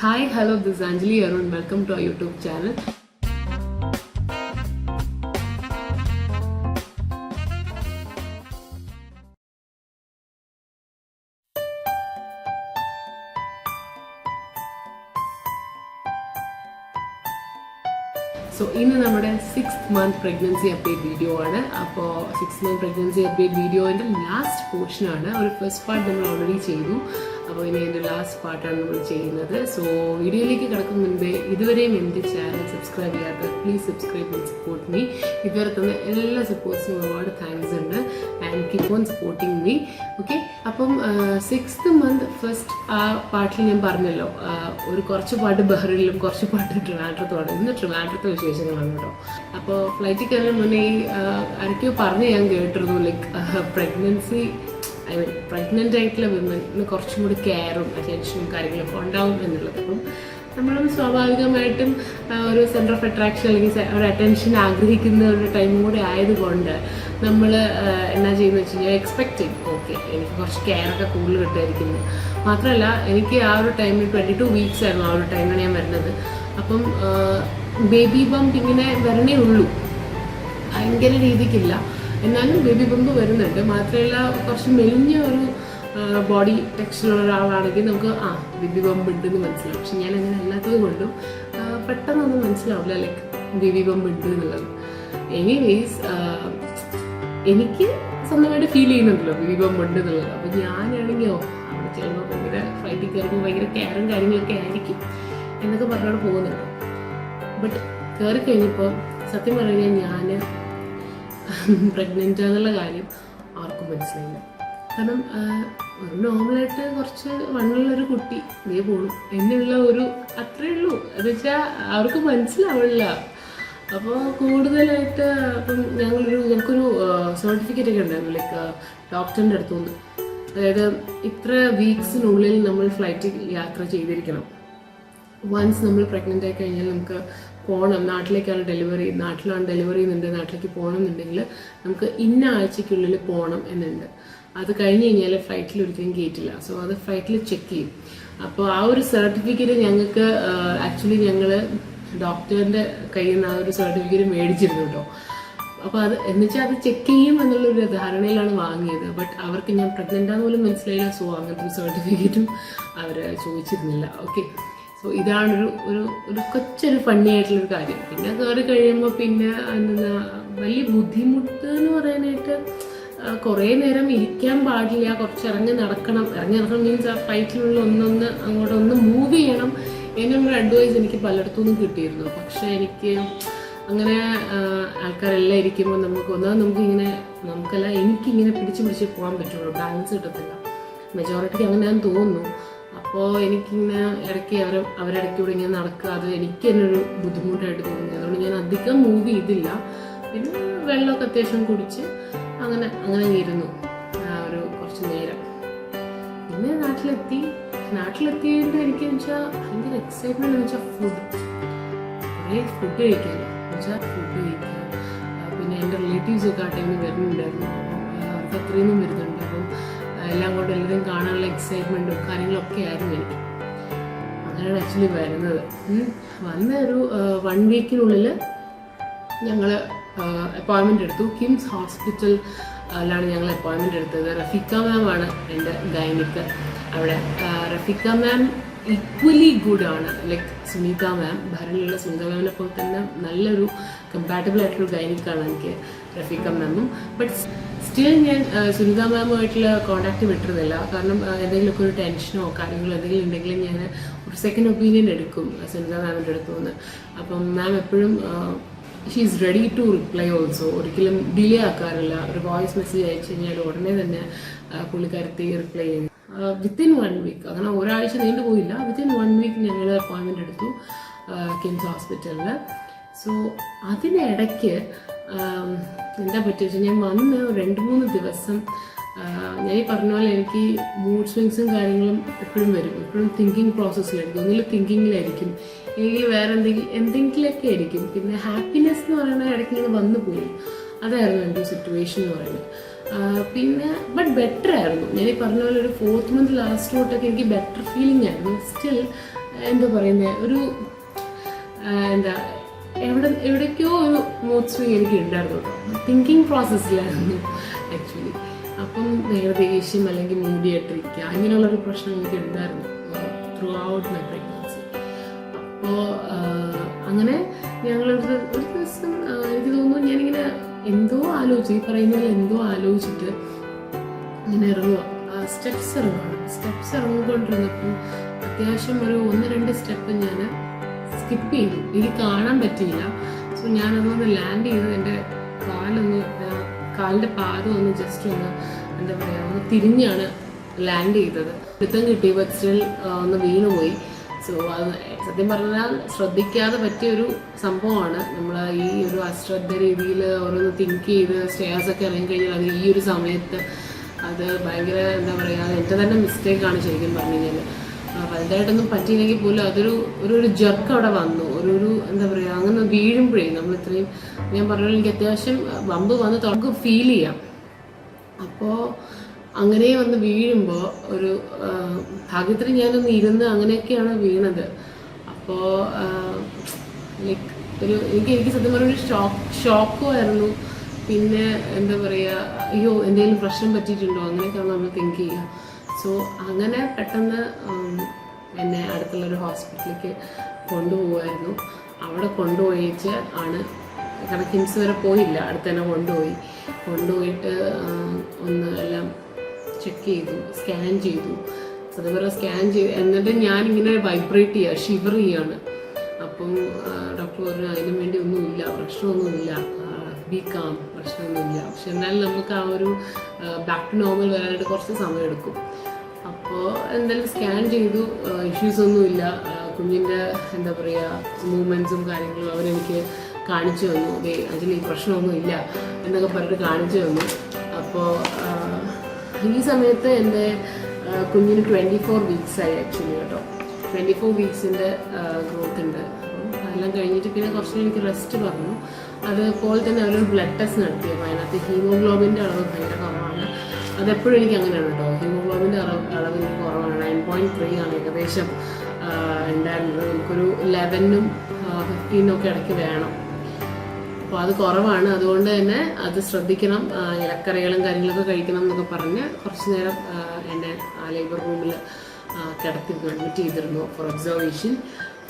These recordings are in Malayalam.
Hi, hello, this is Anjali Arun. Welcome to our YouTube channel. So, in our 6th month pregnancy update video, അപ്പോൾ 6th month pregnancy update video in the last portion our first part നമ്മൾ already ചെയ്തു. അപ്പോൾ ഇനി എൻ്റെ ലാസ്റ്റ് പാർട്ടാണ് നമ്മൾ ചെയ്യുന്നത്. സോ വീഡിയോയിലേക്ക് കിടക്കുന്ന മുൻപേ ഇതുവരെയും എൻ്റെ ചാനൽ സബ്സ്ക്രൈബ് ചെയ്യാത്ത please subscribe and support me. ഇതുവരെ തന്ന എല്ലാ സപ്പോർട്ട്സിനും ഒരുപാട് താങ്ക്സ് ഉണ്ട് and keep on supporting me. Okay, അപ്പം 6th month ഫസ്റ്റ് ആ പാട്ടിൽ ഞാൻ പറഞ്ഞല്ലോ, ഒരു കുറച്ച് പാട്ട് ബഹ്റിലും കുറച്ച് പാട്ട് ട്രിവാൻഡ്രത്തുമാണ്. ഇന്ന് ട്രിവാൻഡ്രത്തെ വിശേഷങ്ങളാണ് കേട്ടോ. അപ്പോൾ ഫ്ലൈറ്റിൽ കയറുന്ന മുന്നേ ആരൊക്കെയോ പറഞ്ഞ് ഞാൻ കേട്ടിരുന്നു, ലൈക്ക് പ്രഗ്നൻസി പ്രഗ്നൻ്റ് ആയിട്ടുള്ള വിമന് കുറച്ചും കൂടി കെയറും അറ്റൻഷനും കാര്യങ്ങളൊക്കെ ഉണ്ടാവും എന്നുള്ളത്. അപ്പം നമ്മൾ സ്വാഭാവികമായിട്ടും ഒരു സെൻറ്റർ ഓഫ് അട്രാക്ഷൻ അല്ലെങ്കിൽ ഒരു അറ്റൻഷൻ ആഗ്രഹിക്കുന്ന ഒരു ടൈമും കൂടി ആയതുകൊണ്ട് നമ്മൾ എന്നാ ചെയ്യുന്നത് വെച്ച് കഴിഞ്ഞാൽ എക്സ്പെക്ട് ചെയ്യും, ഓക്കെ എനിക്ക് കുറച്ച് കെയറൊക്കെ കൂടുതൽ കിട്ടുമായിരിക്കുന്നു. മാത്രമല്ല എനിക്ക് ആ ഒരു ടൈമിൽ 22 weeks ആയിരുന്നു ആ ഒരു ടൈമിൽ ഞാൻ വരുന്നത്. അപ്പം ബേബി ബംപ് ഇങ്ങനെ വരണേ ഉള്ളൂ, ഭയങ്കര രീതിക്കില്ല, എന്നാലും ബേബി ബംപ് വരുന്നുണ്ട്. മാത്രമല്ല കുറച്ച് മെലിഞ്ഞ ഒരു ബോഡി ടെക്സ്ചറുള്ള ഒരാളാണെങ്കിൽ നമുക്ക് ബേബി ബംപ് ഉണ്ടെന്ന് മനസ്സിലാവും. പക്ഷെ ഞാൻ അങ്ങനെ അല്ലാത്തത് കൊണ്ടും പെട്ടെന്നൊന്നും മനസ്സിലാവില്ല ലൈക്ക് ബേബി ബംപ് ഉണ്ട് എന്നുള്ളത്. എനിവേസ് എനിക്ക് സ്വന്തമായിട്ട് ഫീൽ ചെയ്യുന്നുണ്ടല്ലോ ബേബി ബംപ് ഉണ്ട് എന്നുള്ളത്. അപ്പോൾ ഞാനാണെങ്കിൽ അവിടെ ചെല്ലുമ്പോൾ ഭയങ്കര ഫ്ലൈറ്റിൽ കയറുമ്പോൾ ഭയങ്കര കെയറും കാര്യങ്ങളൊക്കെ ആയിരിക്കും എന്നൊക്കെ പറഞ്ഞോട് പോകുന്നുണ്ട്. ബട്ട് കയറി കഴിഞ്ഞപ്പോൾ സത്യം പറഞ്ഞു കഴിഞ്ഞാൽ ഞാൻ പ്രഗ്നൻ്റ് എന്നുള്ള കാര്യം ആർക്കും മനസ്സിലായില്ല. കാരണം ഒരു നോർമലായിട്ട് കുറച്ച് വണ്ണുള്ളൊരു കുട്ടി ഇതേ പോണു എന്നുള്ള ഒരു അത്രയേ ഉള്ളൂ. എന്ന് വെച്ചാൽ അവർക്ക് മനസ്സിലാവില്ല. അപ്പോൾ കൂടുതലായിട്ട് അപ്പം ഞങ്ങൾക്കൊരു സർട്ടിഫിക്കറ്റ് ഒക്കെ ഉണ്ടായിരുന്നു, ലൈക്ക് ഡോക്ടറിൻ്റെ അടുത്തുനിന്ന്. അതായത് ഇത്ര വീക്സിനുള്ളിൽ നമ്മൾ ഫ്ലൈറ്റിൽ യാത്ര ചെയ്തിരിക്കണം. വൺസ് നമ്മൾ പ്രഗ്നൻ്റ് ആയി കഴിഞ്ഞാൽ നമുക്ക് പോകണം, നാട്ടിലേക്കാണ് ഡെലിവറി ചെയ്യുന്നുണ്ട്, നാട്ടിലേക്ക് പോകണം എന്നുണ്ടെങ്കിൽ നമുക്ക് ഇന്ന ആഴ്ചയ്ക്കുള്ളിൽ പോകണം എന്നുണ്ട്. അത് കഴിഞ്ഞ് കഴിഞ്ഞാൽ ഫ്ലൈറ്റിൽ ഒരിക്കലും കയറ്റില്ല. സോ അത് ഫ്ലൈറ്റിൽ ചെക്ക് ചെയ്യും. അപ്പോൾ ആ ഒരു സർട്ടിഫിക്കറ്റ് ഞങ്ങൾക്ക് ആക്ച്വലി ഞങ്ങൾ ഡോക്ടറിൻ്റെ കയ്യിൽ നിന്ന് ആ ഒരു സർട്ടിഫിക്കറ്റ് മേടിച്ചിരുന്നു കേട്ടോ. അപ്പോൾ അത് എന്നുവെച്ചാൽ അത് ചെക്ക് ചെയ്യും എന്നുള്ളൊരു ധാരണയിലാണ് വാങ്ങിയത്. ബട്ട് അവർക്ക് ഞാൻ പ്രഗ്നൻ്റാന്ന് പോലും മനസ്സിലായില്ല. സോ അങ്ങനത്തെ ഒരു സർട്ടിഫിക്കറ്റും അവർ ചോദിച്ചിരുന്നില്ല. ഓക്കെ, സോ ഇതാണൊരു ഒരു കൊച്ചൊരു ഫണ്ണി ആയിട്ടുള്ളൊരു കാര്യം. പിന്നെ കയറി കഴിയുമ്പോൾ പിന്നെ എന്താ വലിയ ബുദ്ധിമുട്ട് എന്ന് പറയാനായിട്ട് കുറേ നേരം ഇരിക്കാൻ പാടില്ല, കുറച്ച് ഇറങ്ങി നടക്കണം മീൻസ് ആ ഫ്ലൈറ്റിലുള്ള അങ്ങോട്ടൊന്ന് മൂവ് ചെയ്യണം എന്നൊരു അഡ്വൈസ് എനിക്ക് പലയിടത്തുനിന്നും കിട്ടിയിരുന്നു. പക്ഷേ എനിക്ക് അങ്ങനെ ആൾക്കാരെല്ലാം ഇരിക്കുമ്പോൾ എനിക്കിങ്ങനെ പിടിച്ച് പോകാൻ പറ്റുള്ളൂ, ബാലൻസ് കിട്ടത്തില്ല. മെജോറിറ്റിക്ക് അങ്ങനെയാണെന്ന് തോന്നുന്നു. അപ്പോൾ എനിക്കിങ്ങനെ ഇടയ്ക്ക് അവരിടയ്ക്കൂടെ ഇങ്ങനെ നടക്കുക, അത് എനിക്ക് തന്നെ ഒരു ബുദ്ധിമുട്ടായിട്ട് തോന്നി. അതുകൊണ്ട് ഞാൻ അധികം മൂവ് ചെയ്തില്ല. പിന്നെ വെള്ളമൊക്കെ അത്യാവശ്യം കുടിച്ച് അങ്ങനെ ഇരുന്നു ഒരു കുറച്ച് നേരം. പിന്നെ നാട്ടിലെത്തിയിട്ട് എനിക്കെന്ന് വെച്ചാൽ ഭയങ്കര എക്സൈറ്റ്മെന്റ് എന്ന് വെച്ചാൽ കുറേ ഫുഡ് കഴിക്കാമല്ലോ, ഫുഡ് കഴിക്കുക. പിന്നെ എൻ്റെ റിലേറ്റീവ്സൊക്കെ ആ ടൈമിൽ വരുന്നുണ്ടായിരുന്നു, അവർക്ക് അത്രയൊന്നും വരുന്നുണ്ട്. അപ്പം എല്ലാം കൊണ്ട് എല്ലാവരും കാണാനുള്ള എക്സൈറ്റ്മെൻറ്റും കാര്യങ്ങളൊക്കെ ആയിരുന്നു എനിക്ക്. അങ്ങനെയാണ് ആക്ച്വലി വരുന്നത്. വന്ന ഒരു 1 weekനുള്ളിൽ ഞങ്ങൾ അപ്പോയിൻമെൻ്റ് എടുത്തു. കിംസ് ഹോസ്പിറ്റലിലാണ് ഞങ്ങൾ അപ്പോയിൻമെൻ്റ് എടുത്തത്. റഫീഖ മാം ആണ് എൻ്റെ ഗൈനിക്ക് അവിടെ. റഫീഖ മാം ഈക്വലി ഗുഡ് ആണ്, ലൈക്ക് സുനീത മാം, ബഹ്റിനിലുള്ള സുനീത മാമിനെ പോലെ തന്നെ നല്ലൊരു കമ്പാറ്റബിൾ ആയിട്ടൊരു ഗൈനിക്കാണ് എനിക്ക് റഫീഖ മാമും. ബട്ട് സ്റ്റിൽ ഞാൻ സുനിത മാമുമായിട്ടുള്ള കോൺടാക്റ്റ് വിട്ടിരുന്നില്ല. കാരണം എന്തെങ്കിലുമൊക്കെ ഒരു ടെൻഷനോ കാര്യങ്ങളോ എന്തെങ്കിലും ഉണ്ടെങ്കിൽ ഞാൻ ഒരു സെക്കൻഡ് ഒപ്പീനിയൻ എടുക്കും സുനിത മാമിൻ്റെ അടുത്തു നിന്ന്. അപ്പം മാം എപ്പോഴും she is ready to reply also, ഒരിക്കലും ഡിലേ ആക്കാറില്ല. ഒരു വോയിസ് മെസ്സേജ് അയച്ചു കഴിഞ്ഞാൽ ഉടനെ തന്നെ പുള്ളിക്കാരത്തി റിപ്ലൈ ചെയ്യും. വിത്തിൻ 1 week, അങ്ങനെ ഒരാഴ്ച നീണ്ടു പോയില്ല, വിത്തിൻ 1 week ഞങ്ങൾ അപ്പോയിൻമെൻ്റ് എടുത്തു കിംസ് ഹോസ്പിറ്റലിൽ. സോ അതിനിടയ്ക്ക് എന്താ പറ്റുക വെച്ചാൽ ഞാൻ വന്ന് 2-3 ദിവസം ഞാൻ ഈ പറഞ്ഞ പോലെ എനിക്ക് മൂഡ് സ്വിങ്സും കാര്യങ്ങളും എപ്പോഴും വരും. എപ്പോഴും തിങ്കിങ് പ്രോസസ്സിലായിരിക്കും, ഒന്നിൽ തിങ്കിങ്ങിലായിരിക്കും, അല്ലെങ്കിൽ വേറെ എന്തെങ്കിലുമൊക്കെ ആയിരിക്കും. പിന്നെ ഹാപ്പിനെസ് എന്ന് പറയുന്നത് ഇടയ്ക്ക് ഇങ്ങനെ വന്നു പോകും. അതായിരുന്നു എൻ്റെ സിറ്റുവേഷൻ എന്ന് പറയുന്നത്. പിന്നെ ബട്ട് ബെറ്റർ ആയിരുന്നു. ഞാൻ ഈ പറഞ്ഞ പോലെ ഒരു 4th month ലാസ്റ്റ് തൊട്ടൊക്കെ എനിക്ക് ബെറ്റർ ഫീലിംഗ് ആയിരുന്നു. സ്റ്റിൽ എന്താ പറയുന്നത്, ഒരു എന്താ എവിടേക്കോ ഒരു മൂഡ് സ്വിങ് എനിക്ക് ഉണ്ടായിരുന്നു കേട്ടോ. തിങ്കിങ് പ്രോസസ്സിലായിരുന്നു ആക്ച്വലി. അപ്പം ദേഷ്യം അല്ലെങ്കിൽ മൂടിയായിട്ടിരിക്കുക ഇങ്ങനെയുള്ളൊരു പ്രശ്നം എനിക്ക് ഉണ്ടായിരുന്നു ത്രൂ ഔട്ട് മൈ പ്രഗ്നൻസി. അപ്പോൾ അങ്ങനെ ഞങ്ങളൊരു ദിവസം എനിക്ക് തോന്നുന്നു ഞാനിങ്ങനെ എന്തോ ആലോചിച്ചു, ഈ പറയുന്ന പോലെ എന്തോ ആലോചിച്ചിട്ട് ഇങ്ങനെ ഇറങ്ങുക, സ്റ്റെപ്സ് ഇറങ്ങിക്കൊണ്ടിരുന്നപ്പോൾ അത്യാവശ്യം ഒരു 1-2 സ്റ്റെപ്പ് ഞാൻ സ്കിപ്പ് ചെയ്തു. എനിക്ക് കാണാൻ പറ്റിയില്ല. സോ ഞാനതൊന്ന് ലാൻഡ് ചെയ്ത് എൻ്റെ കാലിൻ്റെ പാദം ഒന്ന് ജസ്റ്റ് ഒന്ന് എന്താ പറയുക ഒന്ന് തിരിഞ്ഞാണ് ലാൻഡ് ചെയ്തത്. പിടുത്തം കിട്ടി, ബട്ട് സ്റ്റിൽ ഒന്ന് വീണുപോയി. സോ അത് സത്യം പറഞ്ഞാൽ ശ്രദ്ധിക്കാതെ പറ്റിയൊരു സംഭവമാണ്. നമ്മൾ ഈ ഒരു അശ്രദ്ധ രീതിയിൽ ഓരോന്ന് തിങ്ക് ചെയ്ത് സ്റ്റെയർസൊക്കെ ഇറങ്ങിക്കഴിഞ്ഞാൽ അത് ഈ ഒരു സമയത്ത് അത് ഭയങ്കര എന്താ പറയുക, അത് എൻ്റെ തന്നെ മിസ്റ്റേക്കാണ് ശരിക്കും പറഞ്ഞു കഴിഞ്ഞാൽ. വലുതായിട്ടൊന്നും പറ്റിയില്ലെങ്കിൽ പോലും അതൊരു ഒരു ജർക്ക് അവിടെ വന്നു. ഒരു എന്താ പറയുക, അങ്ങനെ വീഴുമ്പോഴേ നമ്മൾ ഇത്രയും ഞാൻ പറഞ്ഞാൽ എനിക്ക് അത്യാവശ്യം ബമ്പ് വന്ന് നമുക്ക് ഫീൽ ചെയ്യാം. അപ്പോൾ അങ്ങനെ വന്ന് വീഴുമ്പോൾ ഒരു ഭാഗ്യത്തിന് ഞാനൊന്ന് ഇരുന്ന് അങ്ങനെയൊക്കെയാണ് വീണത്. അപ്പോൾ ലൈക്ക് എനിക്ക് സത്യം പറഞ്ഞ ഒരു ഷോക്കുമായിരുന്നു. പിന്നെ എന്താ പറയുക, അയ്യോ എന്തെങ്കിലും പ്രശ്നം പറ്റിയിട്ടുണ്ടോ അങ്ങനെയൊക്കെയാണ് നമ്മൾ തിങ്ക് ചെയ്യുക. സോ അങ്ങനെ പെട്ടെന്ന് എന്നെ അടുത്തുള്ളൊരു ഹോസ്പിറ്റലിലേക്ക് കൊണ്ടുപോകുമായിരുന്നു. അവിടെ കൊണ്ടുപോയിച്ച് ആണ്, കാരണം കിംസ് വരെ പോയില്ല, അടുത്ത് തന്നെ കൊണ്ടുപോയിട്ട് ഒന്ന് എല്ലാം ചെക്ക് ചെയ്തു, സ്കാൻ ചെയ്തു. അതുപോലെ സ്കാൻ ചെയ്ത് എന്നിട്ട് ഞാനിങ്ങനെ വൈബ്രേറ്റ് ചെയ്യുക, ഷിവർ ചെയ്യുകയാണ്. അപ്പം ഡോക്ടർ പറഞ്ഞു അതിനു വേണ്ടി ഒന്നുമില്ല, പ്രശ്നമൊന്നുമില്ല, ബി കാം, പ്രശ്നമൊന്നുമില്ല. പക്ഷെ എന്നാലും നമുക്ക് ആ ഒരു ബാക്ക് ടു നോർമൽ വരാനായിട്ട് കുറച്ച് സമയം എടുക്കും. അപ്പോൾ എന്തായാലും സ്കാൻ ചെയ്തു, ഇഷ്യൂസ് ഒന്നുമില്ല. കുഞ്ഞിൻ്റെ എന്താ പറയുക മൂവ്മെൻറ്റ്സും കാര്യങ്ങളും അവരെനിക്ക് കാണിച്ചു തന്നു. അതിൽ ഈ പ്രശ്നമൊന്നുമില്ല എന്നൊക്കെ പറഞ്ഞിട്ട് കാണിച്ചു തന്നു. അപ്പോൾ ഈ സമയത്ത് എൻ്റെ കുഞ്ഞിന് 24 വീക്സായി ആക്ച്വലി കേട്ടോ. 24 വീക്സിൻ്റെ ഗ്രോത്ത് ഉണ്ട്. അപ്പം എല്ലാം കഴിഞ്ഞിട്ട് പിന്നെ കുറച്ച് എനിക്ക് റെസ്റ്റ് പറഞ്ഞു. അതുപോലെ തന്നെ അവരൊരു ബ്ലഡ് ടെസ്റ്റ് നടത്തിയപ്പോൾ അതിനകത്ത് ഹീമോഗ്ലോബിൻ്റെ അളവ് ഭയങ്കര കുറവാണ്. അതെപ്പോഴും എനിക്ക് അങ്ങനെയാണ് കേട്ടോ, ഹീമോഗ്ലോബിൻ്റെ അളവ് എനിക്ക് കുറവാണ്. 9.3 ആണ് ഏകദേശം ഉണ്ടായിരുന്നത്. നമുക്കൊരു 11-നും 15-നും ഒക്കെ ഇടയ്ക്ക് വേണം. അപ്പോൾ അത് കുറവാണ്. അതുകൊണ്ട് തന്നെ അത് ശ്രദ്ധിക്കണം, ഇലക്കറികളും കാര്യങ്ങളൊക്കെ കഴിക്കണം എന്നൊക്കെ പറഞ്ഞ് കുറച്ച് നേരം എൻ്റെ ലേബർ റൂമിൽ അഡ്മിറ്റ് ചെയ്തിരുന്നു ഫോർ ഒബ്സർവേഷൻ.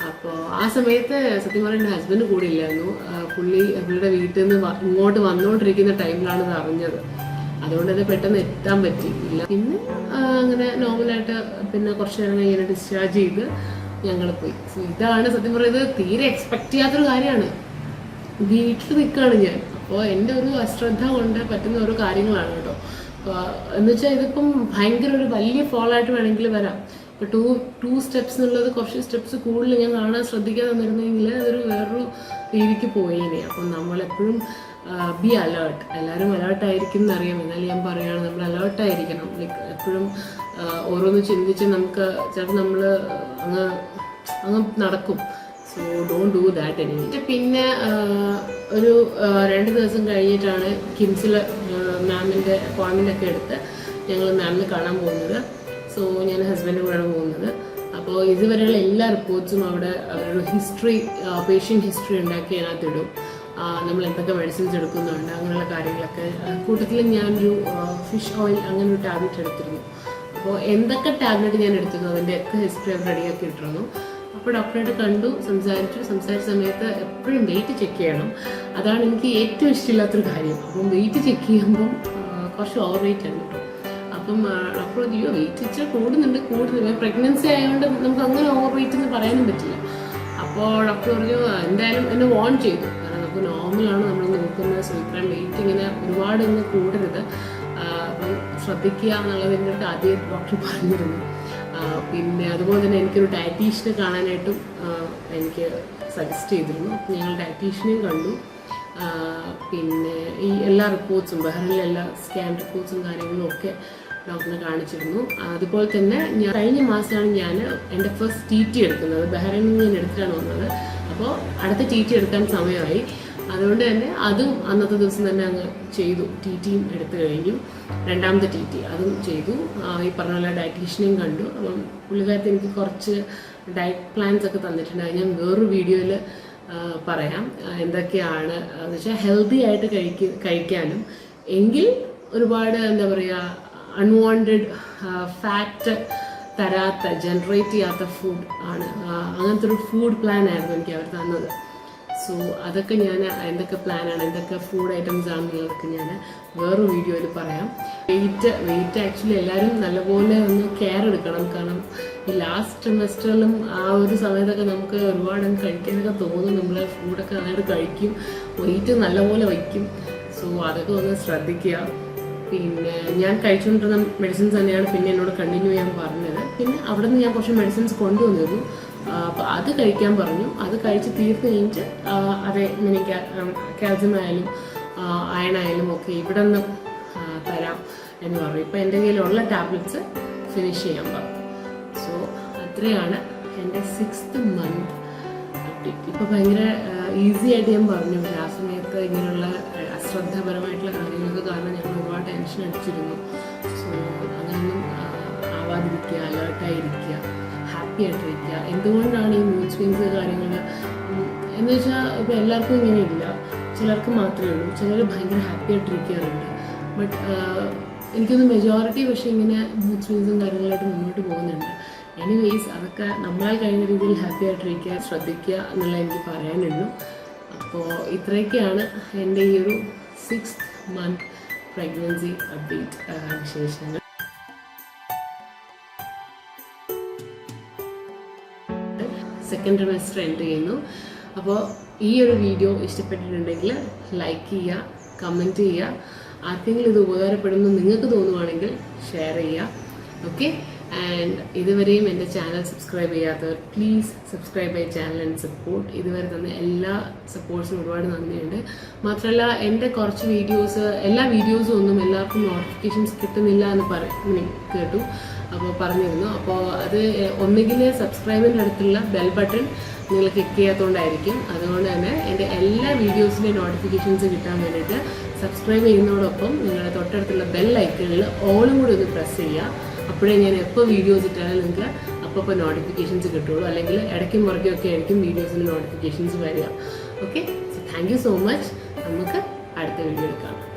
അപ്പോൾ ആ സമയത്ത് സത്യം പറഞ്ഞാൽ എൻ്റെ ഹസ്ബൻഡ് കൂടെ ഇല്ലായിരുന്നു. പുള്ളിയുടെ വീട്ടിൽ നിന്ന് ഇങ്ങോട്ട് വന്നുകൊണ്ടിരിക്കുന്ന ടൈമിലാണ് ഇത് അറിഞ്ഞത്. അതുകൊണ്ട് തന്നെ പെട്ടെന്ന് എത്താൻ പറ്റിയില്ല. പിന്നെ അങ്ങനെ നോർമലായിട്ട് പിന്നെ കുറച്ച് നേരം ഇങ്ങനെ ഡിസ്ചാർജ് ചെയ്ത് ഞങ്ങൾ പോയി. സോ ഇതാണ് സത്യം പറയുന്നത്, തീരെ എക്സ്പെക്ട് ചെയ്യാത്തൊരു കാര്യമാണ്. വീട്ടിൽ നിൽക്കുകയാണ് ഞാൻ. അപ്പോൾ എൻ്റെ ഒരു അശ്രദ്ധ കൊണ്ട് പറ്റുന്ന ഓരോ കാര്യങ്ങളാണ് കേട്ടോ. എന്ന് വെച്ചാൽ ഇതിപ്പം ഭയങ്കര ഒരു വലിയ ഫോളായിട്ട് വേണമെങ്കിൽ വരാം. ഇപ്പോൾ ടു സ്റ്റെപ്സ് എന്നുള്ളത് കുറച്ച് സ്റ്റെപ്സ് കൂടുതൽ ഞാൻ കാണാൻ ശ്രദ്ധിക്കാതെ വന്നിരുന്നെങ്കിൽ അതൊരു വേറൊരു രീതിക്ക് പോയേനെ. അപ്പം നമ്മളെപ്പോഴും ബി അലേർട്ട്, എല്ലാവരും അലേർട്ടായിരിക്കും എന്നറിയാം. എന്നാലും ഞാൻ പറയുകയാണ്, നമ്മൾ അലേർട്ടായിരിക്കണം. ലൈക്ക് എപ്പോഴും ഓരോന്ന് ചിന്തിച്ച് നമുക്ക് ചിലപ്പോൾ നമ്മൾ അങ്ങ് നടക്കും. So don't do that anyway. പിന്നെ ഒരു 2 ദിവസം കഴിഞ്ഞിട്ടാണ് കിംസിൽ മാമിൻ്റെ അപ്പോയിൻമെൻ്റ് ഒക്കെ എടുത്ത് ഞങ്ങൾ മാമിനെ കാണാൻ പോകുന്നത്. സോ ഞാൻ ഹസ്ബൻഡ് കൂടെയാണ് പോകുന്നത്. അപ്പോൾ ഇതുവരെയുള്ള എല്ലാ റിപ്പോർട്ട്സും അവിടെ അവരുടെ ഹിസ്റ്ററി, പേഷ്യൻ്റ് ഹിസ്റ്ററി ഉണ്ടാക്കി അതിനകത്തിടും. നമ്മൾ എന്തൊക്കെ മെഡിസിൻസ് എടുക്കുന്നുണ്ട് അങ്ങനെയുള്ള കാര്യങ്ങളൊക്കെ. കൂട്ടത്തിൽ ഞാനൊരു ഫിഷ് ഓയിൽ അങ്ങനെ ഒരു ടാബ്ലറ്റ് എടുത്തിരുന്നു. അപ്പോൾ എന്തൊക്കെ ടാബ്ലറ്റ് ഞാൻ എടുത്തിരുന്നു അതിൻ്റെ ഒക്കെ ഹിസ്റ്ററി അവർ റെഡിയാക്കി ഇട്ടിരുന്നു. അപ്പോൾ ഡോക്ടറായിട്ട് കണ്ടു, സംസാരിച്ച സമയത്ത് എപ്പോഴും വെയിറ്റ് ചെക്ക് ചെയ്യണം. അതാണ് എനിക്ക് ഏറ്റവും ഇഷ്ടമില്ലാത്തൊരു കാര്യം. അപ്പം വെയിറ്റ് ചെക്ക് ചെയ്യുമ്പം കുറച്ച് ഓവർ വെയിറ്റ് ആണ് കേട്ടോ. അപ്പം ഡോക്ടർ പറഞ്ഞു വെയിറ്റ് ഇച്ചിരി കൂടുന്നുണ്ട്. പ്രഗ്നൻസി ആയതുകൊണ്ട് നമുക്ക് അങ്ങനെ ഓവർ വെയിറ്റ് എന്ന് പറയാനും പറ്റില്ല. അപ്പോൾ ഡോക്ടർ പറഞ്ഞു എന്തായാലും എന്നെ വാൺ ചെയ്തു, കാരണം നമുക്ക് നോർമലാണ് നമ്മൾ നോക്കുന്നത്. സോ ഇത്രയും വെയിറ്റ് ഇങ്ങനെ ഒരുപാട് ഇങ്ങനെ കൂടരുത്, അപ്പം ശ്രദ്ധിക്കുക എന്നുള്ളതിൻ്റെ അടുത്ത് ആദ്യം ഡോക്ടർ പറഞ്ഞിരുന്നു. പിന്നെ അതുപോലെ തന്നെ എനിക്കൊരു ഡയറ്റീഷ്യനെ കാണാനായിട്ടും എനിക്ക് സജസ്റ്റ് ചെയ്തിരുന്നു. അപ്പോൾ ഞങ്ങൾ ഡയറ്റീഷ്യനെയും കണ്ടു. പിന്നെ ഈ എല്ലാ റിപ്പോർട്ട്സും ബഹ്റിനിലെ എല്ലാ സ്കാൻ റിപ്പോർട്ട്സും കാര്യങ്ങളും ഒക്കെ ഡോക്ടറിനെ കാണിച്ചിരുന്നു. അതുപോലെ തന്നെ ഞാൻ കഴിഞ്ഞ മാസമാണ് ഞാൻ എൻ്റെ ഫസ്റ്റ് TT എടുക്കുന്നത്. ബഹ്റിനിൽ നിന്ന് ഞാൻ എടുത്തിട്ടാണ് വന്നത്. അപ്പോൾ അടുത്ത TT എടുക്കാൻ സമയമായി. അതുകൊണ്ട് തന്നെ അതും അന്നത്തെ ദിവസം തന്നെ അങ്ങ് ചെയ്തു. TTയും എടുത്തു കഴിഞ്ഞു. രണ്ടാമത്തെ TT അതും ചെയ്തു. ഈ പറഞ്ഞ പോലെ ഡയറ്റീഷ്യനെയും കണ്ടു. അപ്പം പുള്ളിക്കാരത്ത് എനിക്ക് കുറച്ച് ഡയറ്റ് പ്ലാൻസ് ഒക്കെ തന്നിട്ടുണ്ട്. അത് ഞാൻ വേറൊരു വീഡിയോയിൽ പറയാം എന്തൊക്കെയാണ് എന്ന് വെച്ചാൽ ഹെൽത്തി ആയിട്ട് കഴിക്കാനും എങ്കിൽ ഒരുപാട് എന്താ പറയുക അൺവാണ്ടഡ് ഫാറ്റ് തരാത്ത ജനറേറ്റ് ചെയ്യാത്ത ഫുഡ് ആണ്. അങ്ങനത്തെ ഒരു ഫുഡ് പ്ലാൻ ആയിരുന്നു എനിക്ക് അവർ തന്നത്. സോ അതൊക്കെ ഞാൻ എന്തൊക്കെ പ്ലാനാണ് എന്തൊക്കെ ഫുഡ് ഐറ്റംസ് ആണെന്നുള്ളതൊക്കെ ഞാൻ വേറൊരു വീഡിയോയിൽ പറയാം. വെയിറ്റ് ആക്ച്വലി എല്ലാവരും നല്ലപോലെ ഒന്ന് കെയർ എടുക്കണം. കാരണം ഈ ലാസ്റ്റ് സെമസ്റ്ററിലും ആ ഒരു സമയത്തൊക്കെ നമുക്ക് ഒരുപാട് കഴിക്കാനൊക്കെ തോന്നും. നമ്മൾ ഫുഡൊക്കെ നന്നായിട്ട് കഴിക്കും, വെയിറ്റ് നല്ലപോലെ വയ്ക്കും. സോ അതൊക്കെ ഒന്ന് ശ്രദ്ധിക്കുക. പിന്നെ ഞാൻ കഴിച്ചുകൊണ്ടിരുന്ന മെഡിസിൻസ് തന്നെയാണ് പിന്നെ എന്നോട് കണ്ടിന്യൂ ചെയ്യാൻ പറഞ്ഞത്. പിന്നെ അവിടെ നിന്ന് ഞാൻ കുറച്ച് മെഡിസിൻസ് കൊണ്ടുവന്നിരുന്നു. അപ്പോൾ അത് കഴിക്കാൻ പറഞ്ഞു. അത് കഴിച്ച് തീർത്ത് കഴിഞ്ഞിട്ട് അതേ എനിക്ക് കാൽസ്യം ആയാലും അയൺ ആയാലും ഒക്കെ ഇവിടെ നിന്ന് തരാം എന്ന് പറഞ്ഞു. ഇപ്പോൾ എൻ്റെ കയ്യിലുള്ള ടാബ്ലറ്റ്സ് ഫിനിഷ് ചെയ്യാൻ പറഞ്ഞു. സോ അത്രയാണ് എൻ്റെ 6th month അപ്ഡേറ്റ്. ഇപ്പോൾ ഭയങ്കര ഈസി ആയിട്ട് ഞാൻ പറഞ്ഞു. ആ സമയത്ത് ഇങ്ങനെയുള്ള അശ്രദ്ധപരമായിട്ടുള്ള കാര്യങ്ങൾക്ക് കാരണം ഞങ്ങൾ ഒരുപാട് ടെൻഷൻ അടിച്ചിരുന്നു. സോ അങ്ങനെയൊന്നും ആവാതിരിക്കുക, അലേർട്ടായിരിക്കുക, ഹാപ്പി ആയിട്ടിരിക്കുക. എന്തുകൊണ്ടാണ് ഈ മൂഡ് സ്വിങ്സ് കാര്യങ്ങൾ എന്ന് വെച്ചാൽ ഇപ്പോൾ എല്ലാവർക്കും ഇങ്ങനെയില്ല, ചിലർക്ക് മാത്രമേ ഉള്ളൂ. ചിലർ ഭയങ്കര ഹാപ്പി ആയിട്ടിരിക്കാറുണ്ട്. ബട്ട് എനിക്കൊന്ന് മെജോറിറ്റി പക്ഷേ ഇങ്ങനെ മൂഡ് സ്വിങ്സും കാര്യങ്ങളായിട്ട് മുന്നോട്ട് പോകുന്നുണ്ട്. എനിവേയ്സ് അതൊക്കെ നമ്മളാൽ കഴിയുന്ന രീതിയിൽ ഹാപ്പി ആയിട്ടിരിക്കുക, ശ്രദ്ധിക്കുക എന്നുള്ള എനിക്ക് പറയാനുള്ളൂ. അപ്പോൾ ഇത്രയൊക്കെയാണ് എൻ്റെ ഈ ഒരു 6th month പ്രഗ്നൻസി അപ്ഡേറ്റ് വിശേഷങ്ങൾ. സെക്കൻഡ് ട്രിമസ്റ്റർ എൻഡ് ചെയ്യുന്നു. അപ്പോൾ ഈ ഒരു വീഡിയോ ഇഷ്ടപ്പെട്ടിട്ടുണ്ടെങ്കിൽ ലൈക്ക് ചെയ്യുക, കമൻറ്റ് ചെയ്യുക. ആർക്കെങ്കിലും ഇത് ഉപകാരപ്പെടുമെന്ന് നിങ്ങൾക്ക് തോന്നുവാണെങ്കിൽ ഷെയർ ചെയ്യുക. ഓക്കെ. ആൻഡ് ഇതുവരെയും എൻ്റെ ചാനൽ സബ്സ്ക്രൈബ് ചെയ്യാത്തവർ please subscribe my channel and support. ഇതുവരെ തന്ന എല്ലാ സപ്പോർട്ട്സിനും ഒരുപാട് നന്ദിയുണ്ട്. മാത്രമല്ല എൻ്റെ കുറച്ച് എല്ലാ വീഡിയോസും ഒന്നും എല്ലാവർക്കും നോട്ടിഫിക്കേഷൻസ് കിട്ടുന്നില്ല എന്ന് കേട്ടു. അപ്പോൾ പറഞ്ഞിരുന്നു. അപ്പോൾ അത് ഒന്നുകിൽ സബ്സ്ക്രൈബിൻ്റെ അടുത്തുള്ള ബെൽ ബട്ടൺ നിങ്ങൾ ക്ലിക്ക് ചെയ്യാത്തതുകൊണ്ടായിരിക്കും. അതുകൊണ്ട് തന്നെ എൻ്റെ എല്ലാ വീഡിയോസിൻ്റെ നോട്ടിഫിക്കേഷൻസ് കിട്ടാൻ വേണ്ടിയിട്ട് സബ്സ്ക്രൈബ് ചെയ്യുന്നതോടൊപ്പം നിങ്ങളുടെ തൊട്ടടുത്തുള്ള ബെൽ ഐക്കണിൽ ഓളും കൂടി ഒന്ന് പ്രസ് ചെയ്യുക. അപ്പോഴേ ഞാൻ എപ്പോൾ വീഡിയോസ് ഇട്ടാലും നിങ്ങൾക്ക് അപ്പോൾ നോട്ടിഫിക്കേഷൻസ് കിട്ടുള്ളൂ. അല്ലെങ്കിൽ ഇടയ്ക്കും മുറയ്ക്കൊക്കെ ആയിരിക്കും വീഡിയോസിൻ്റെ നോട്ടിഫിക്കേഷൻസ് വരിക. Okay. So thank you so much. നമുക്ക് അടുത്ത വീഡിയോയിൽ കാണാം.